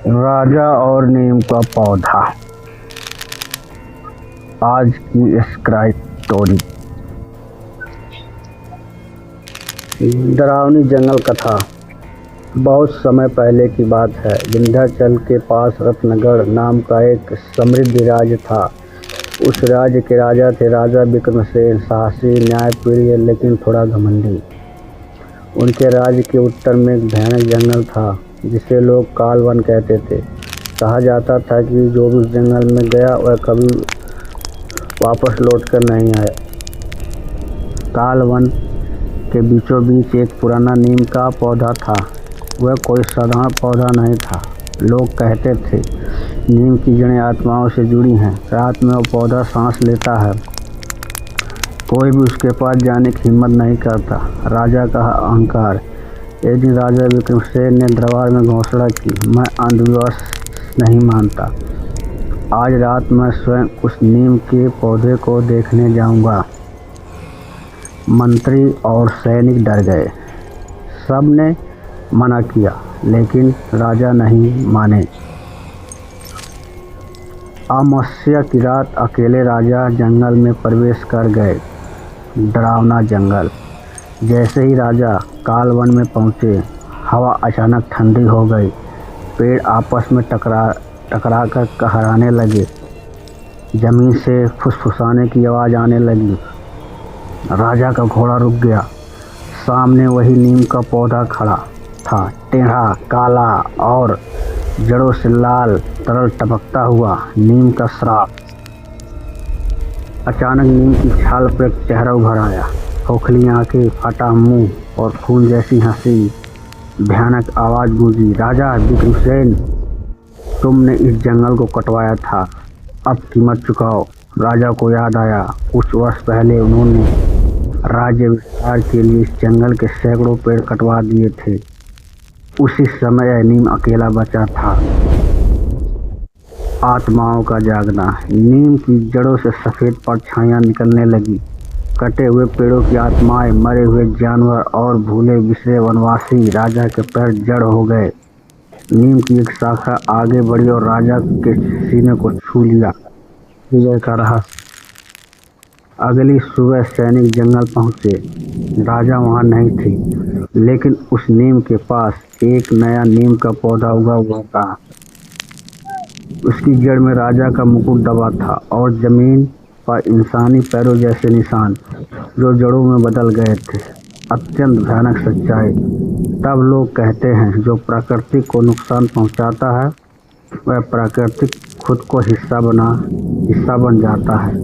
राजा और नीम का पौधा। आज की स्टोरी। डरावनी जंगल कथा। बहुत समय पहले की बात है। विंध्याचल के पास रत्नगढ़ नाम का एक समृद्ध राज्य था। उस राज्य के राजा थे राजा विक्रमसेन। साहसी, न्यायप्रिय, लेकिन थोड़ा घमंडी। उनके राज्य के उत्तर में एक भयानक जंगल था जिसे लोग कालवन कहते थे। कहा जाता था कि जो भी उस जंगल में गया वह कभी वापस लौटकर नहीं आया। कालवन के बीचों बीच एक पुराना नीम का पौधा था। वह कोई साधारण पौधा नहीं था। लोग कहते थे नीम की जड़ें आत्माओं से जुड़ी हैं। रात में वो पौधा सांस लेता है। कोई भी उसके पास जाने की हिम्मत नहीं करता। राजा का अहंकार। एक दिन राजा विक्रमसेन ने दरबार में घोषणा की, मैं अंधविश्वास नहीं मानता। आज रात मैं स्वयं उस नीम के पौधे को देखने जाऊंगा। मंत्री और सैनिक डर गए। सब ने मना किया, लेकिन राजा नहीं माने। अमावस्या की रात अकेले राजा जंगल में प्रवेश कर गए। डरावना जंगल। जैसे ही राजा कालवन में पहुंचे, हवा अचानक ठंडी हो गई। पेड़ आपस में टकरा कर कहराने लगे। जमीन से फुसफुसाने की आवाज़ आने लगी। राजा का घोड़ा रुक गया। सामने वही नीम का पौधा खड़ा था, टेढ़ा, काला और जड़ों से लाल तरल टपकता हुआ। नीम का श्राप। अचानक नीम की छाल पर एक चेहरा उभर आया। खोखली आंखें, फटा मुंह और खून जैसी हंसी। भयानक आवाज़ गूंजी, राजा विक्रमसेन, तुमने इस जंगल को कटवाया था, अब कीमत चुकाओ। राजा को याद आया, कुछ वर्ष पहले उन्होंने राज्य विस्तार के लिए इस जंगल के सैकड़ों पेड़ कटवा दिए थे। उसी समय नीम अकेला बचा था। आत्माओं का जागना। नीम की जड़ों से सफ़ेद परछाइयाँ निकलने लगी। कटे हुए पेड़ों की आत्माएं, मरे हुए जानवर और भूले बिसरे वनवासी। राजा के पैर जड़ हो गए। नीम की एक शाखा आगे बढ़ी और राजा के सीने को छू लिया। विजय का रहस्य। अगली सुबह सैनिक जंगल पहुंचे। राजा वहां नहीं थे, लेकिन उस नीम के पास एक नया नीम का पौधा उगा हुआ था। उसकी जड़ में राजा का मुकुट दबा था और जमीन पर इंसानी पैरों जैसे निशान, जो जड़ों में बदल गए थे। अत्यंत भयानक सच्चाई। तब लोग कहते हैं, जो प्रकृति को नुकसान पहुंचाता है वह प्रकृति खुद को हिस्सा बन जाता है।